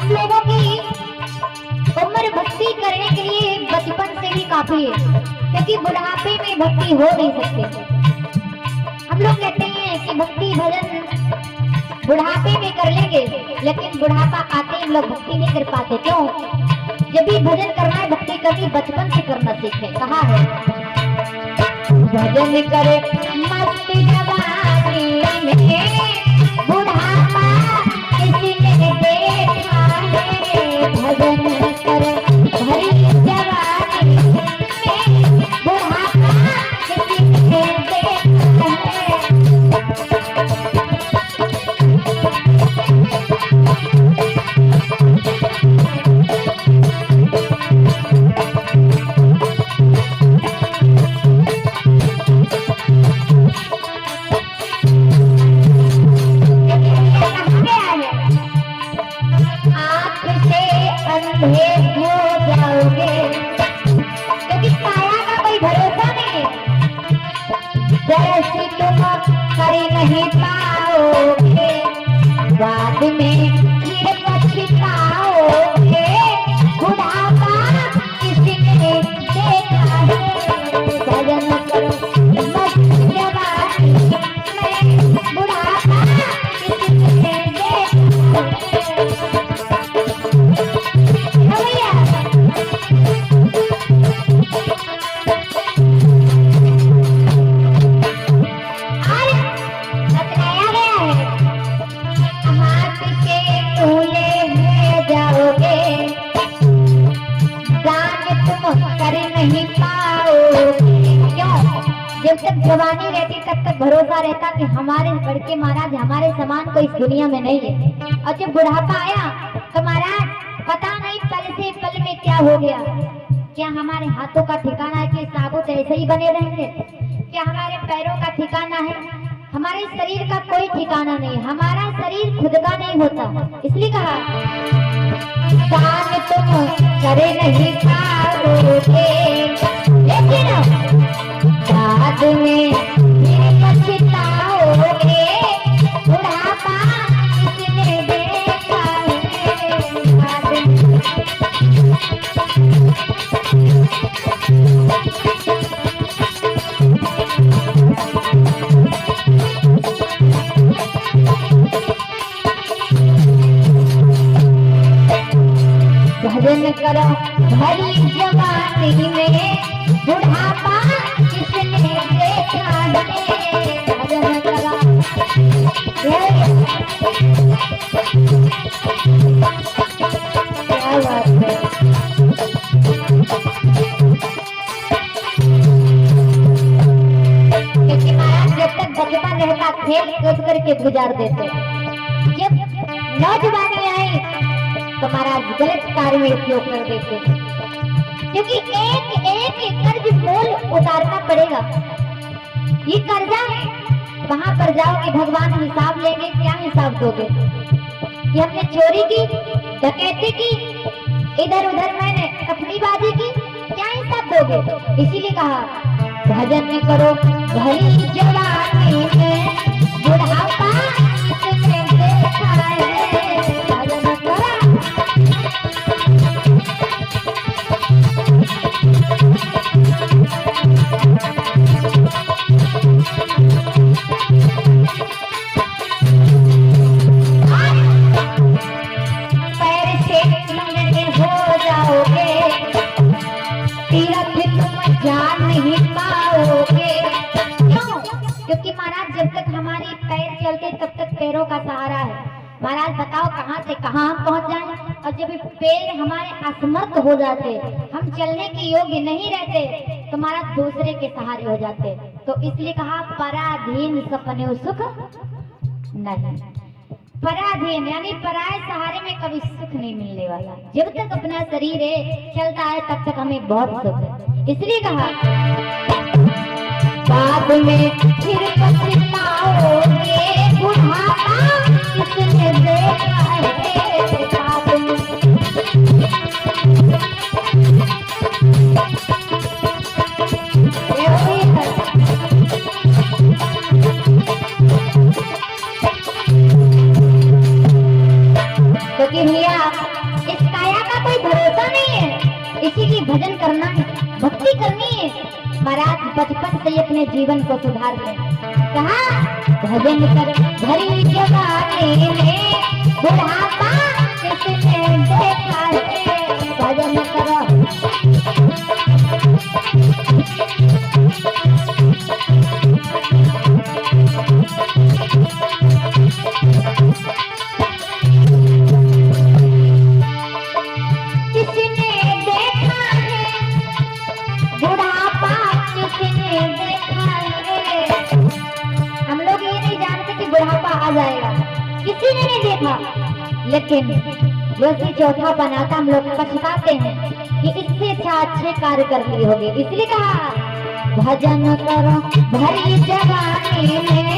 हम लोगों की उम्र भक्ति करने के लिए बचपन से ही काफी है, क्योंकि बुढ़ापे में भक्ति हो नहीं सकती। हम लोग कहते हैं कि भक्ति भजन बुढ़ापे में कर लेंगे, लेकिन बुढ़ापा आते हम लोग भक्ति नहीं कर पाते। क्यों? जब भी भजन करना है, भक्ति करनी बचपन से करना सीखे। कहा है भजन करे मस्त जवानी में, बुढ़ापा किसी ने देखा है। भजन करे भरी जवानी में, बुढ़ापा किसी ने देखा है। नहीं पाओगे, बाद में फिर पछताओगे। बुढ़ापा किसी ने देखा है। भजन करो मस्त जवानी में, बुढ़ापा किसी ने देखा नहीं पाओगे। क्यों? जब तक जवानी रहती तब तक भरोसा रहता कि हमारे लड़के महाराज हमारे समान कोई इस दुनिया में नहीं है। और जब बुढ़ापा आया तो महाराज पता नहीं पल से पल में क्या हो गया। क्या हमारे हाथों का ठिकाना है कि साबुत ऐसे ही बने रहेंगे? क्या हमारे पैरों का ठिकाना है? हमारे शरीर का कोई ठिकाना नहीं। हमारा शरीर खुद का नहीं होता। इसलिए कहा दान तुम करे नहीं पाओगे, लेकिन बाद में फिर पछताओगे। बुढ़ापा किसने देखा है। भजन करो भरी जवानी में, बुढ़ापा किसने देखा है। भजन करो क्या बात है। क्योंकि महाराज जब तक बचपन रहता खेल कूद करके गुजार देते, जब नौजवानी आई तो महाराज गलत कार्य में उपयोग कर देते। क्योंकि एक एक कर्ज मोल उतारना पड़ेगा। ये कर्जा है, वहां पर जाओगे भगवान हिसाब लेंगे। क्या हिसाब दोगे? कि हमने चोरी की, डकैती की, इधर उधर मैंने कपड़ीबाजी की, क्या हिसाब दोगे? इसीलिए कहा भजन करो भरी जवानी में, बुढ़ापा किसने देखा है। भजन करो पैर से लंगड़े हो जाओगे, तीरथ तुम जान नहीं पाओगे। क्यों? क्योंकि महाराज जब तक हमारे पैर चलते तब तक पैरों का सहारा है। महाराज बताओ कहां से कहां हम पहुंच जाएं। और जब पैर हमारे असमर्थ हो जाते, हम चलने के योग्य नहीं रहते, तो महाराज दूसरे के सहारे हो जाते। तो इसलिए कहा पराधीन सपने सुख नहीं। पराधीन यानी पराये सहारे में कभी सुख नहीं मिलने वाला। जब तक अपना शरीर है चलता है तब तक हमें बहुत सुख है। इसलिए कहा बाद में फिर पछताओगे। बुढ़ापा किसने देखा है। बाद में क्योंकि भैया इस काया का कोई भरोसा नहीं है, इसी की भजन करना है, भक्ति करनी है। महाराज बचपन से ही अपने जीवन को सुधार लें। कहा भजन कर भरी जवानी में बुढ़ापा किसने देखा है, भजन करो। आ जाएगा, किसी ने नहीं देखा, लेकिन जो चौथा बनाता हम लोग पछताते हैं कि इससे अच्छा अच्छे कार्य कर लिए होंगे। इसलिए कहा भजन करो भरी जवानी में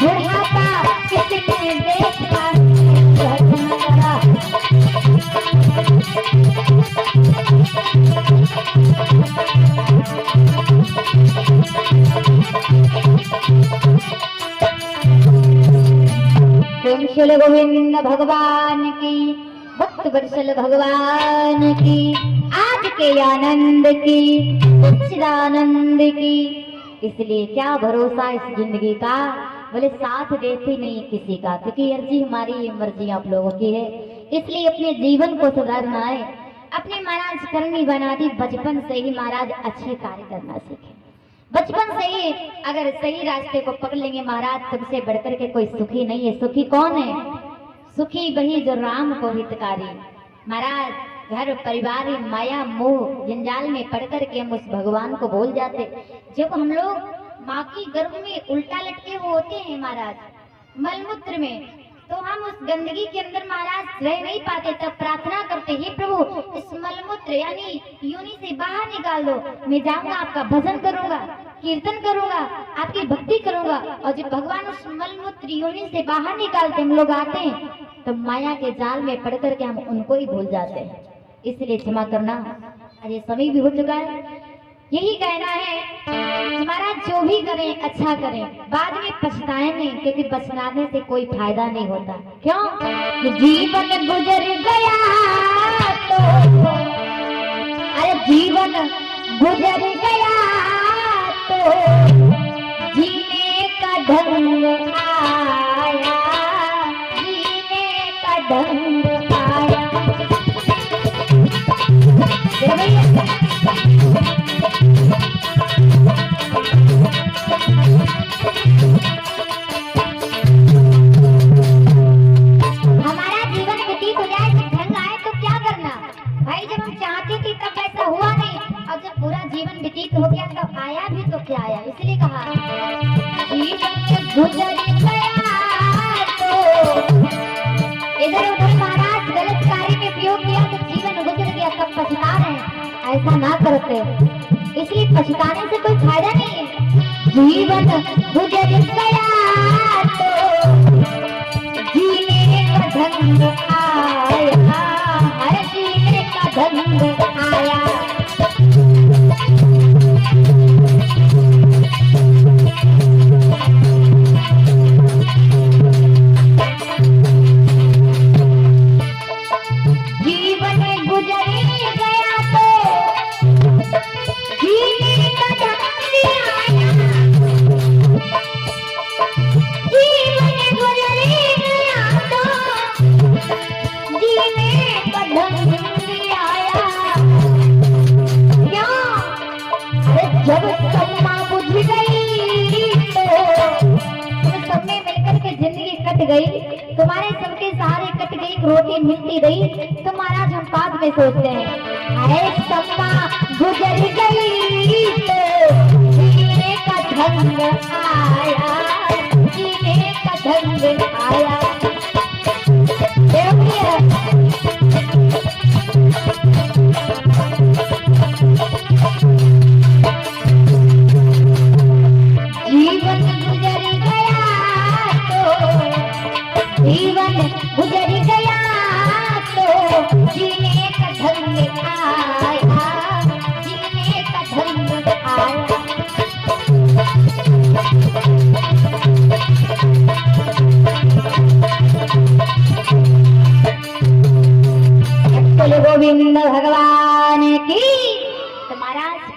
बुढ़ापा किसने देखा, भजन करो। प्रेमशील गोविंद भगवान की, भक्त वत्सल भगवान की, आज के आनंद की, सच्चिदानंद की। इसलिए क्या भरोसा इस जिंदगी का, बोले साथ देते नहीं किसी का, क्योंकि अर्जी हमारी मर्जी आप लोगों की है। इसलिए अपने जीवन को सुधारना है। अपनी महाराज करनी बना दी, बचपन से ही महाराज अच्छे कार्य करना सीखे। बचपन से ही अगर सही रास्ते को पकड़ लेंगे महाराज, तुमसे बढ़कर के कोई सुखी नहीं है। सुखी कौन है? सुखी वही जो राम को हितकारी। महाराज घर परिवार माया मोह जंजाल में पड़ कर के हम उस भगवान को भूल जाते। जब हम लोग माँ की गर्भ में उल्टा लटके हुए होते हैं महाराज, मलमूत्र में, तो हम उस गंदगी के अंदर महाराज रह नहीं पाते। तब प्रार्थना करते, हे प्रभु इस मलमूत्र यानी योनि से बाहर निकाल दो। मैं जाऊंगा, आपका भजन करूंगा, कीर्तन करूंगा, आपकी भक्ति करूंगा। और जब भगवान उस मलमूत्र योनि से बाहर निकालते हम लोग आते हैं, तो माया के जाल में पड़ करके हम उनको ही भूल जाते हैं। इसलिए क्षमा करना, अरे समय भी हो चुका है। यही कहना है महाराज, जो भी करें अच्छा करें, बाद में पछताए नहीं, क्योंकि पछताने से कोई फायदा नहीं होता। क्यों? कि जीवन गुजर गया तो, अरे जीवन गुजर गया तो जीने का ढंग आया, जीने का ढंग आया। हमारा जीवन व्यतीत हो जाए, जब ढंग आए तो क्या करना भाई? जब हम चाहते थे तब ऐसा हुआ नहीं, और जब पूरा जीवन व्यतीत हो गया तब आया भी तो क्या आया। इसलिए कहा जीवन गुजर गया तो, इधर उधर महाराज गलत कार्य में प्रयोग किया तो जीवन गुजर गया, तब पछता रहे हैं। ऐसा ना करते, इसलिए पछताने से कोई फायदा नहीं है। जीवन गुजर गया तो जीने का ढंग आया, हर जीने का ढंग आया। जीवन गुजर गया तो जीने का ढंग आया, जीवन गुजर गया तो जीने का ढंग आया। क्यों? अरे जब सम्मा बुझ गई तो, सब में मिलकर के जिंदगी कट गई, तुम्हारे सबके सहारे कट गई, रोटी मिलती रही, तो महाराज हम बाद में सोचते हैं अरे सम्मा गुजर गई तो जीने का ढंग आया, जीने का ढंग आया। जीवन गुजर गया तो, जीवन गुजर गया तो जीने का ढंग आया, जीने का ढंग आया। गोविंद भगवान की। तो महाराज